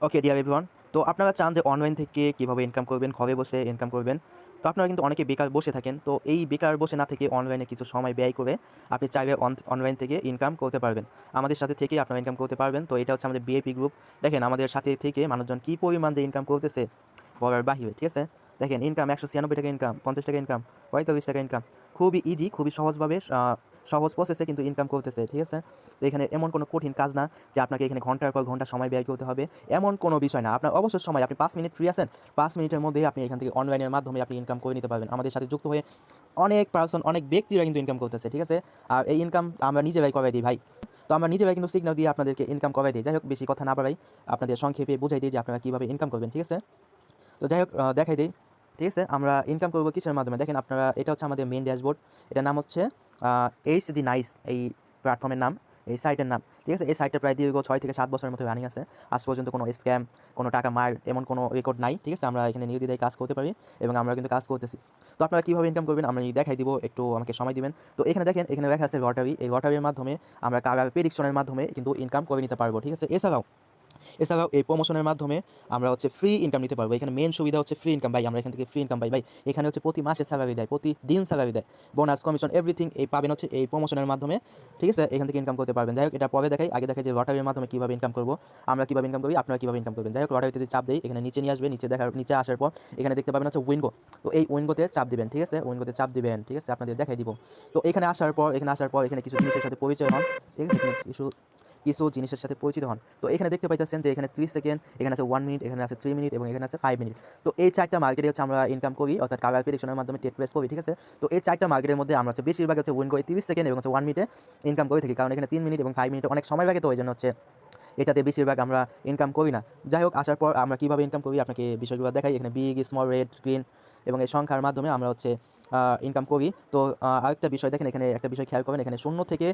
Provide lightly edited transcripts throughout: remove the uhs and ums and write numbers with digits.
Okay dear everyone. তো আপনারা চান যে অনলাইন থেকে কীভাবে ইনকাম করবেন, ঘরে বসে ইনকাম করবেন। তো আপনারা কিন্তু অনেকে বেকার বসে থাকেন। তো এই বেকার বসে না থেকে অনলাইনে কিছু সময় ব্যয় করে আপনি চাইলে অনলাইন থেকে ইনকাম করতে পারবেন। আমাদের সাথে থেকেই আপনারা ইনকাম করতে পারবেন। তো এটা হচ্ছে আমাদের বিএপি গ্রুপ। দেখেন আমাদের সাথে থেকে মানুষজন কী পরিমাণ যে ইনকাম করতেছে বলার বাহিরে, ঠিক আছে? দেখেন ইনকাম ৳১৯৬ ইনকাম, ৳৫০ ইনকাম, ৳৪৫ ইনকাম। খুবই ইজি, খুবই সহজভাবে সহজ প্রসেসে কিন্তু ইনকাম করতেছে, ঠিক আছে? তো এখানে এমন কোনো কঠিন কাজ না যে আপনাকে এখানে ঘন্টার পর ঘন্টা সময় ব্যয় করতে হবে। এমন কোনো বিষয় না। আপনার অবসর সময় আপনি ৫ মিনিট ফ্রি আছেন, ৫ মিনিটের মধ্যেই আপনি এখান থেকে অনলাইনের মাধ্যমে আপনি ইনকাম করে নিতে পারবেন। আমাদের সাথে যুক্ত হয়ে অনেক পারসন, অনেক ব্যক্তিরা কিন্তু ইনকাম করতেছে, ঠিক আছে? আর এই ইনকাম আমরা নিজেরাই করাই দিই ভাই। তো আমরা নিজেরাই কিন্তু সিগন্যাল দিয়ে আপনাদেরকে ইনকাম করাই দিই। যাই হোক বেশি কথা না বাড়াই, আপনাদের সংক্ষেপে বুঝাই দিই যে আপনারা কিভাবে ইনকাম করবেন, ঠিক আছে? তো যাই হোক দেখাই দেই। ঠিক আছে? আমরা ইনকাম করব কিসের মাধ্যমে? দেখেন আপনারা এটা হচ্ছে আমাদের মেইন ড্যাশবোর্ড। এটার নাম হচ্ছে এইচডি নাইস এই প্ল্যাটফর্মের নাম, এই সাইটের নাম। ঠিক আছে? এই সাইটটা প্রায় দীর্ঘ ৬ থেকে ৭ বছরের মতো রানিং আছে। আজ পর্যন্ত কোনো স্ক্যাম, কোনো টাকা মার এমন কোনো রেকর্ড নাই। ঠিক আছে? আমরা এখানে নির্দ্বিধায় কাজ করতে পারি এবং আমরা কিন্তু কাজ করতেছি। তো আপনারা কিভাবে ইনকাম করবেন আমি দেখাই দিব। একটু আমাকে সময় দিবেন। তো এখানে দেখেন এখানে লেখা আছে লটারি। এই লটারির মাধ্যমে আমরা কালার প্রেডিকশনের মাধ্যমে কিন্তু ইনকাম করে নিতে পারবো। ঠিক আছে? এছাড়াও এই প্রমোশনের মাধ্যমে আমরা হচ্ছে ফ্রি ইনকাম নিতে পারবো। এখানে মেইন সুবিধা হচ্ছে ফ্রি ইনকাম ভাই। আমরা এখান থেকে ফ্রি ইনকাম পাই ভাই। এখানে হচ্ছে প্রতি মাসে স্যালারি দেয়, প্রতিদিন স্যালারি দেয়। বোনাস, কমিশন এভরিথিং এই পাবেন হচ্ছে এই প্রমোশনের মাধ্যমে। ঠিক আছে? এখান থেকে ইনকাম করতে পারবেন। যাই হোক এটা পরে দেখাই। আগে দেখাই যে লটারির মাধ্যমে কিভাবে ইনকাম করব। আমরা কিভাবে ইনকাম করি, আপনারা কিভাবে ইনকাম করবেন। যাই হোক লটারিতে যদি চাপ দেই, এখানে নিচে নিয়ে আসবে। নিচে আসার পর এখানে দেখতে পাবেন হচ্ছে উইনগো। তো এই উইনগোতে চাপ দিবেন। ঠিক আছে? উইনগোতে চাপ দিবেন। ঠিক আছে? আপনাদের দেখাই দিব। তো এখানে আসার পর এখানে কিছু জিনিসের সাথে পরিচয় হন। ঠিক আছে? কিছু জিনিসের সাথে পরিচিত হন। তো এখানে দেখতে পাইতেছেন যে এখানে 30 সেকেন্ড, এখানে আছে 1 মিনিট, এখানে আছে 3 মিনিট এবং এখানে আছে 5 মিনিট। তো এই 4টা মার্কেটে হচ্ছে আমরা ইনকাম করি অর্থাৎ কালার প্রেডিকশনের মাধ্যমে টেক প্রেস করি। ঠিক আছে? তো এই 4টা মার্কেটের মধ্যে আমরা হচ্ছে বেশিরভাগ হচ্ছে উইন করি 30 সেকেন্ড এবং হচ্ছে 1 মিনিটে ইনকাম করে থাকি। কারণ এখানে 3 মিনিট এবং 5 মিনিটে অনেক সময় লাগে, তো এইজন্য হচ্ছে এটাতে বেশিরভাগ আমরা ইনকাম করি না। যাই হোক আসার পর আমরা কিভাবে ইনকাম করি আপনাকে বিষয়গুলো দেখাই। এখানে বিগ, স্মল, রেড, গ্রিন এবং এই সংখ্যার মাধ্যমে আমরা হচ্ছে ইনকাম করি। তো আরেকটা বিষয় দেখেন, এখানে একটা বিষয় খেয়াল করবেন, এখানে 0 থেকে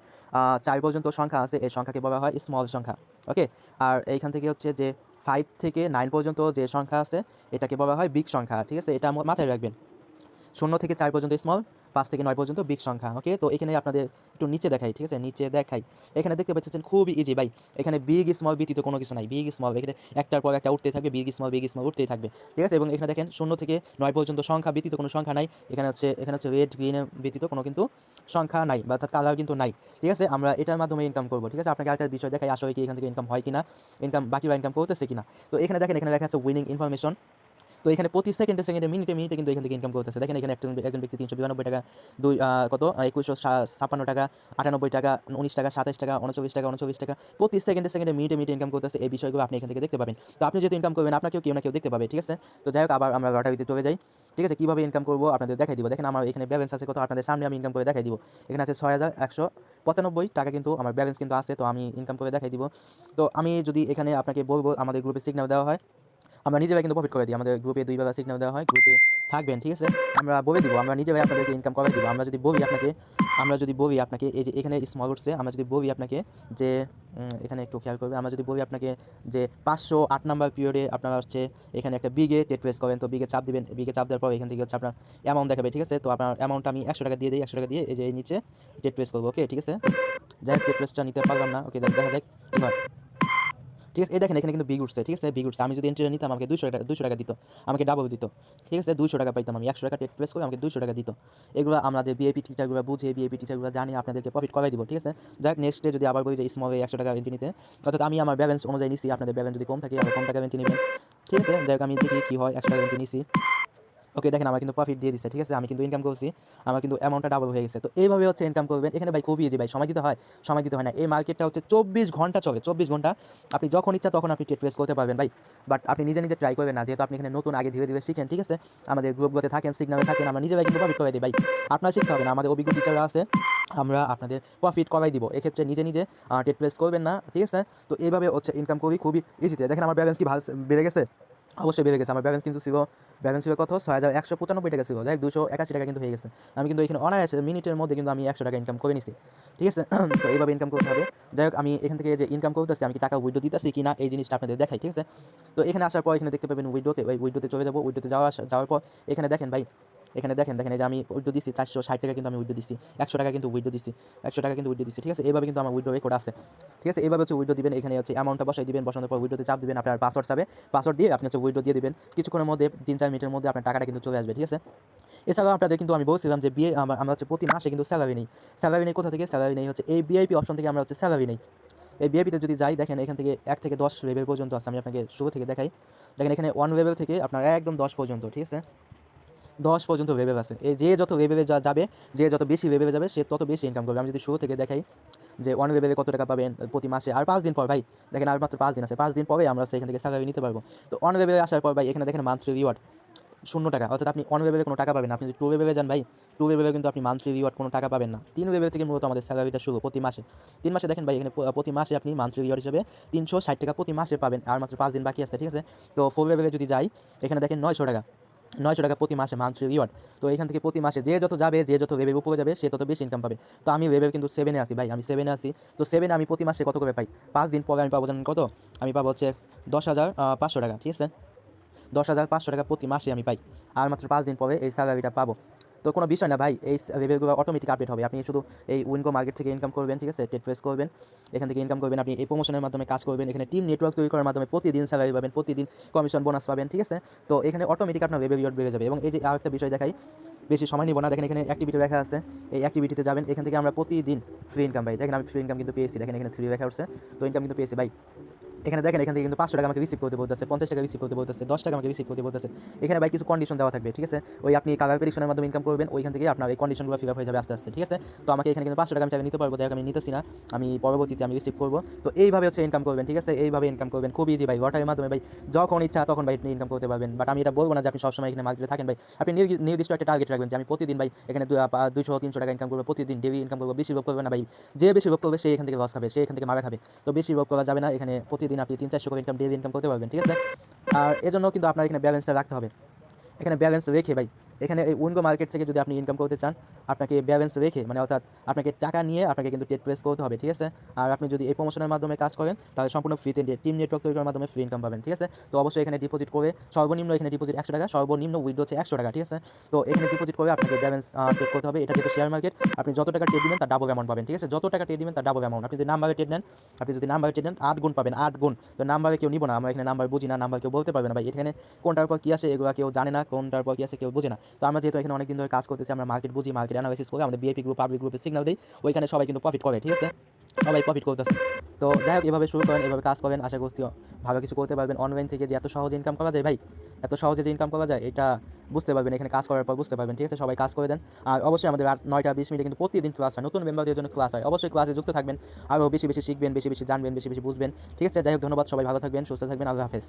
4 পর্যন্ত সংখ্যা আছে, এই সংখ্যাকে বলা হয় স্মল সংখ্যা। ওকে? আর এইখান থেকে হচ্ছে যে 5 থেকে 9 পর্যন্ত যে সংখ্যা আছে এটাকে বলা হয় বিগ সংখ্যা। ঠিক আছে? এটা মাথায় রাখবেন। 0 থেকে 4 পর্যন্ত স্মল, 5 থেকে 9 পর্যন্ত বিগ সংখ্যা। ওকে? তো এখানে আপনাদের একটু নিচে দেখাই, ঠিক আছে? নিচে দেখাই। এখানে দেখতে পাচ্ছেন খুবই ইজি ভাই। এখানে বিগ, স্মল ব্যতীত কোনো কিছু নাই। বিগ, স্মল এখানে একটার পর একটা উঠতেই থাকবে। বিগ, স্মল উঠতেই থাকবে। ঠিক আছে? এবং এখানে দেখেন 0 থেকে 9 পর্যন্ত সংখ্যা ব্যতীত কোনো সংখ্যা নাই। এখানে হচ্ছে রেড, গ্রিন ব্যতীত কোনো কিন্তু সংখ্যা নাই বা অর্থাৎ কালার কিন্তু নাই। ঠিক আছে? আমরা এটার মাধ্যমে ইনকাম করব। ঠিক আছে? আপনাকে আরেকটা বিষয় দেখাই আসলে কি এখান থেকে ইনকাম হয় কিনা, বাকিরা ইনকাম করতেছে কিনা। তো এখানে দেখেন এখানে লেখা আছে উইনিং ইনফরমেশন। তো এখানে প্রতি সেকেন্ডে, মিনিটে কিন্তু এখান থেকে ইনকাম করতেছে। দেখেন এখানে একজন ব্যক্তি ৳৩৯২ দুই কত ৳২১৫৬ ৳৯৮, ৳১৯, ৳২৭, ৳৩৯, প্রতি সেকেন্ডে, মিনিটে ইনকাম করতেছে। এই বিষয়গুলো আপনি এখান থেকে দেখতে পাবেন। তো আপনি যেহেতু ইনকাম করবেন আপনাকেও কেউ না কেউ দেখতে পাবে। ঠিক আছে? তো যাই হোক আবার আমরা লটারিতে চলে যাই। ঠিক আছে? কিভাবে ইনকাম করব আপনাদের দেখাই দিব। দেখেন আমার এখানে ব্যালেন্স আছে কত, আপনাদের সামনে আমি ইনকাম করে দেখাই দিব। এখানে আছে ৳৬,১৯৫ কিন্তু আমার ব্যালেন্স কিন্তু আছে। তো আমি ইনকাম করে দেখাই দিব। তো আমি যদি এখানে আপনাকে বলব আমাদের গ্রুপে সিগন্যাল দেওয়া হয়। আমরা নিজেরাই কিন্তু প্রফিট করে দিই। আমাদের গ্রুপে ২ বেলা সিগন্যাল দেওয়া হয়। গ্রুপে থাকবেন, ঠিক আছে? আমরা বলে দিব, আমরা নিজেরাই আপনাদেরকে ইনকাম করাই দিব। আমরা যদি বলি আপনাকে এই যে এখানে স্মল উঠছে, আমরা যদি বলি আপনাকে যে এখানে একটু খেয়াল করবেন। আমরা যদি বলি আপনাকে যে ৫০৮ নাম্বার পিরিয়ডে আপনারা হচ্ছে এখানে একটা বিগে টেট প্রেস করেন। তো বিগে চাপ দিবেন। বিগে চাপ দেওয়ার পর এখান থেকে হচ্ছে আপনার অ্যামাউন্ট দেখাবে, ঠিক আছে? তো আপনার অ্যামাউন্টটা আমি ৳১০০ দিয়ে দেই। ৳১০০ দিয়ে এই যে এই নিচে টেট প্রেস করব। ওকে? ঠিক আছে? যাই হোক টেট প্রেসটা নিতে পারলাম না। ওকে দেখা যাক কি হয়। ঠিক আছে? এই দেখেন এখানে কিন্তু বিগ উঠছে। ঠিক আছে? বিগ উঠছে। আমি যদি এন্ট্রিটা নিতাম আমাকে ৳২০০ দিত। আমাকে ডাবল দিত। ঠিক আছে? ৳২০০ পাইতাম আমি। ৳১০০ টেট প্রেস করে আমাকে ৳২০০ দিত। এগুলা আমাদের ভিআইপি টিচারগুলা বুঝে, ভিআইপি টিচারগুলা জানে আপনাদেরকে প্রফিট করাই দিব। ঠিক আছে? যাক নেক্সট ডে যদি আবার বলি যে স্মল এ ৳১০০ এন্ট্রি নিতে। অর্থাৎ আমি আমার ব্যালেন্স অনুযায়ী নিছি। আপনাদের ব্যালেন্স যদি কম থাকে আরো কম টাকার এন্ট্রি নিবেন। ঠিক আছে? যাই হোক আমি দেখি কি হয়। ৳১০০ এন্ট্রি নিছি। ওকে দেখেন আমার কিন্তু প্রফিট দিয়ে দিছে। ঠিক আছে? আমি কিন্তু ইনকাম করছি। আমার কিন্তু অ্যামাউন্টটা ডাবল হয়ে গেছে। তো এইভাবে হচ্ছে ইনকাম করবেন। এখানে ভাই খুবই ইজি ভাই। সময় দিতে হয়? সময় দিতে হয় না। এই মার্কেটটা হচ্ছে 24 ঘন্টা চলে। 24 ঘন্টা। আপনি যখন ইচ্ছা তখন আপনি ট্রেড প্লেস করতে পারবেন ভাই। বাট আপনি নিজে ট্রাই করবেন না। যেহেতু আপনি এখানে নতুন আগে ধীরে শিখেন। ঠিক আছে? আমাদের গ্রুপগুলোতে থাকেন, সিগনালে থাকেন। আমরা নিজেরাই কিন্তু প্রফিট করাই দেই ভাই। আপনার শিখতে হবে না। আমাদের অভিজ্ঞ টিচাররা আছে। আমরা আপনাদের প্রফিট করাই দিব। এক্ষেত্রে নিজে ট্রেড প্লেস করবেন না। ঠিক আছে? তো এইভাবে হচ্ছে ইনকাম করি খুবই ইজিতে। দেখেন আমার ব্যালেন্স কি বেড়ে গেছে? অবশ্যই বেড়ে গেছে। আমার ব্যালেন্স ছিল কত? ৳৬,১৯৫ ছিল। যাই হোক ৳২৮ কিন্তু হয়ে গেছে। আমি কিন্তু এখানে অনায়াসে মিনিটের মধ্যে কিন্তু আমি ৳১০০ ইনকাম করে নিছি। ঠিক আছে? তো এইভাবে ইনকাম করতে হবে। যাই হোক আমি এখান থেকে যে ইনকাম করতেছি আমি কি টাকা উইথড্র দিতেছি কিনা এই জিনিসটা আপনাদের দেখাই। ঠিক আছে? তো এখানে আসার পর এখানে দেখতে পাবেন উইথড্রোতে চলে যাব। উইথড্রোতে যাওয়ার পর এখানে দেখেন ভাই, এখানে দেখেন এই যে আমি উইথড্র দিচ্ছি 460 টাকা কিন্তু আমি উইথড্র দিচ্ছি, 100 টাকা কিন্তু উইথড্র দিচ্ছি, 100 টাকা কিন্তু উইথড্র দিচ্ছি, ঠিক আছে? এইভাবে কিন্তু আমার উইথড্র রেকর্ড আছে, ঠিক আছে? এইভাবে হচ্ছে উইথড্র দিবেন, এখানে হচ্ছে অ্যামাউন্টটা বসাই দিবেন, বসানোর পর উইথড্রতে চাপ দিবেন, আপনার পাসওয়ার্ড চাবে, পাসওয়ার্ড দিয়ে আপনি হচ্ছে উইথড্র দিয়ে দিবেন। কিছুক্ষণের মধ্যে 3-4 মিনিটের মধ্যে আপনার টাকাটা কিন্তু চলে আসবে, ঠিক আছে? এছাড়াও আপনাদের কিন্তু আমি বলছিলাম যে আমরা হচ্ছে প্রতি মাসে কিন্তু স্যালারি নেই। স্যালারি নেই কোথা থেকে? স্যালারি নেই হচ্ছে এই ভিআইপি অপশন থেকে আমরা হচ্ছে স্যালারি নেই। এই ভিআইপিতে যদি যাই দেখেন এখান থেকে 1 থেকে 10 লেভেল পর্যন্ত আছে। আমি আপনাকে শুরু থেকে দেখাই। দেখেন এখানে 1 লেভেল থেকে আপনার একদম 10 পর্যন্ত, ঠিক আছে? 10 পর্যন্ত লেভেল আছে। এই যে যত লেভেলে যাবে, যে যত বেশি লেভেলে যাবে সে তত বেশি ইনকাম করবে। আমি যদি শুরু থেকে দেখাই যে 1 লেভেলে কত টাকা পাবেন প্রতি মাসে, আর 5 দিন পর ভাই, দেখেন আর মাত্র 5 দিন আছে। 5 দিন পরে আমরা এখান থেকে স্যালারি নিতে পারবো। তো 1 লেভেলে আসার পর ভাই এখানে দেখেন মান্থলি রিওয়ার্ড 0 টাকা, অর্থাৎ আপনি 1 লেভেলে কোনো টাকা পাবেন না। আপনি যদি 2 লেভেলে যান ভাই, 2 লেভেলে কিন্তু আপনি মান্থলি রিওয়ার্ড কোনো টাকা পাবেন না। 3 লেভেল থেকে মূলত আমাদের স্যালারিটা শুরু প্রতি মাসে। 3 মাসে দেখেন ভাই এখানে প্রতি মাসে আপনি মান্থলি রিওয়ার্ড হিসেবে 360 টাকা প্রতি মাসে পাবেন। আর মাত্র 5 দিন বাকি আছে, ঠিক আছে? তো 4 লেভেলে যদি যাই এখানে দেখেন 900 টাকা। 900 টাকা প্রতি মাসে মান্থলি রিওয়ার্ড। তো এখান থেকে প্রতি মাসে যে যত যাবে, যে যত লেভেল উপরে যাবে সে তত বেশি ইনকাম পাবে। তো আমি লেভেল কিন্তু 7 এ আছি ভাই, আমি 7 এ আছি। তো 7 এ আমি প্রতি মাসে কত করে পাই? 5 দিন পরে আমি পাবো জানেন কত? আমি পাবো হচ্ছে 10,500 টাকা, ঠিক আছে? 10,500 টাকা প্রতি মাসে আমি পাই। আর মাত্র 5 দিন পরে এই স্যালারিটা পাবো। তো কোনো বিষয় না ভাই, এই লেভেলগুলো অটোমেটিক আপডেট হবে। আপনি শুধু এই উইনগো মার্কেট থেকে ইনকাম করবেন, ঠিক আছে? টেট প্রেস করবেন, এখান থেকে ইনকাম করবেন। আপনি এই প্রমোশনের মাধ্যমে কাজ করবেন, এখানে টিম নেটওয়ার্ক তৈরি করার মাধ্যমে প্রতিদিন স্যালারি পাবেন, প্রতিদিন কমিশন বোনাস পাবেন, ঠিক আছে? তো এখানে অটোমেটিক আপনার লেভেল রিওয়ার্ড বেড়ে যাবে। এবং এই যে আরেকটা বিষয় দেখাই, বেশি সময় নিব না, দেখেন এখানে অ্যাক্টিভিটি লেখা আছে। এই অ্যাক্টিভিটিতে যাবেন, এখান থেকে আমরা প্রতিদিন ফ্রি ইনকাম পাই। দেখেন আমি ফ্রি ইনকাম কিন্তু পেয়েছি, দেখেন এখানে 3 লেখা উঠছে। তো ইনকাম কিন্তু পেয়েছি ভাই। এখানে দেখেন এখান থেকে কিন্তু 500 টাকা আমাকে রিসিভ করতে বলতেছে, 50 টাকা রিসিভ করতে বলতেছে, 10 টাকা আমাকে রিসিভ করতে বলতেছে। এখানে ভাই কিছু কন্ডিশন দেওয়া থাকবে, ঠিক আছে? ওই আপনি কালার প্রেডিকশনের মাধ্যমে ইনকাম করবেন, ওইখান থেকে আপনার এই কন্ডিশনগুলো ফিল আপ হয়ে যাবে আস্তে আস্তে, ঠিক আছে? তো আমাকে এখানে কিন্তু 500 টাকা আমি চাইলে নিতে পারবো, যাই হোক আমি নিতেছি না, আমি পরবর্তীতে আমি রিসিভ করবো। তো এইভাবে হচ্ছে ইনকাম করবেন, ঠিক আছে? এইভাবে ইনকাম করবেন, খুব ইজি ভাই। লটারির মাধ্যমে ভাই যখন ইচ্ছা তখন ভাই আপনি ইনকাম করতে পারবেন। বাট আমি এটা বলবো না যে আপনি সবসময় এখানে মার্কেটে থাকেন ভাই। আপনি নির্দিষ্ট একটা টার্গেট রাখবেন যে আমি প্রতিদিন ভাই এখানে 200-300 টাকা ইনকাম করবো, প্রতিদিন ডেইলি ইনকাম করবো। বেশি লোভ করবে না ভাই, যে বেশি লোভ করবে সে এখান থেকে লস খাবে, সে এখান থেকে মারা খাবে। তো বেশি লোভ করা যাবে না। এখানে প্রতিদিন আপনি 300-400 করে ডেইলি ইনকাম করতে পারবেন, ঠিক আছে? আর এজন্য কিন্তু আপনার এখানে ব্যালেন্সটা রাখতে হবে। এখানে ব্যালেন্স রেখে ভাই, এখানে এই উইনগো মার্কেট থেকে যদি আপনি ইনকাম করতে চান, আপনাকে ব্যালেন্স রেখে, মানে অর্থাৎ আপনাকে টাকা নিয়ে আপনাকে কিন্তু টেট প্রেস করতে হবে, ঠিক আছে? আর আপনি যদি এই প্রমোশনের মাধ্যমে কাজ করেন তাহলে সম্পূর্ণ ফ্রিতে টিম নেটওয়ার্ক তৈরি করার মাধ্যমে ফ্রি ইনকাম পাবেন, ঠিক আছে? তো অবশ্যই এখানে ডিপোজিট করে সর্বনিম্ন এখানে ডিপোজিট 100 টাকা, সর্বনিম্ন উইথড্র হচ্ছে 100 টাকা, ঠিক আছে? তো এখানে ডিপোজিট করে আপনাকে ব্যালেন্স চেক করতে হবে। এটা যেহেতু শেয়ার মার্কেট, আপনি যত টাকা ট্রেড দিবেন তার ডাবল অ্যামাউন্ট পাবেন, ঠিক আছে? যত টাকা ট্রেড দিবেন তার ডাবল অ্যামাউন্ট। আপনি যদি নাম্বারে ট্রেড নেন, 8 গুণ পাবেন, 8 গুণ। তো নাম্বারে কেউ নিব না, আমরা এখানে নাম্বার বুঝি না, নাম্বার কেউ বলতে পারবে না ভাই। এখানে কোনটার পর কী আসে এগুলো কেউ জানে না, কোনটার পর কী আসে কেউ বোঝে না। তো আমরা যেহেতু এখানে অনেকদিন ধরে কাজ করতেছি, আমরা মার্কেট বুঝি, মার্কেট অ্যানালাইসিস করে আমাদের বিআইপি গ্রুপ, পাবলিক গ্রুপে সিগন্যাল দেই, ওইখানে সবাই কিন্তু প্রফিট করে, ঠিক আছে? সবাই প্রফিট করতেছে। তো যাই হোক এভাবে শুরু করেন, এভাবে কাজ করেন, আশা করছি ভালো কিছু করতে পারবেন। অনলাইন থেকে যে এত সহজে ইনকাম করা যায় ভাই, এত সহজে যে ইনকাম করা যায় এটা বুঝতে পারবেন, এখানে কাজ করার পর বুঝতে পারবেন, ঠিক আছে? সবাই কাজ করে দেন। আর অবশ্যই আমাদের রাত 9টা 20 মিনিটে কিন্তু প্রতিদিন ক্লাস হয়, নতুন মেম্বারদের জন্য ক্লাস হয়। অবশ্যই ক্লাসে যুক্ত থাকবেন, আরও বেশি বেশি শিখবেন, বেশি বেশি জানবেন, বেশি বেশি বুঝবেন, ঠিক আছে? যাই হোক ধন্যবাদ, সবাই ভালো থাকবেন, সুস্থ থাকবেন, আল্লাহ হাফেজ।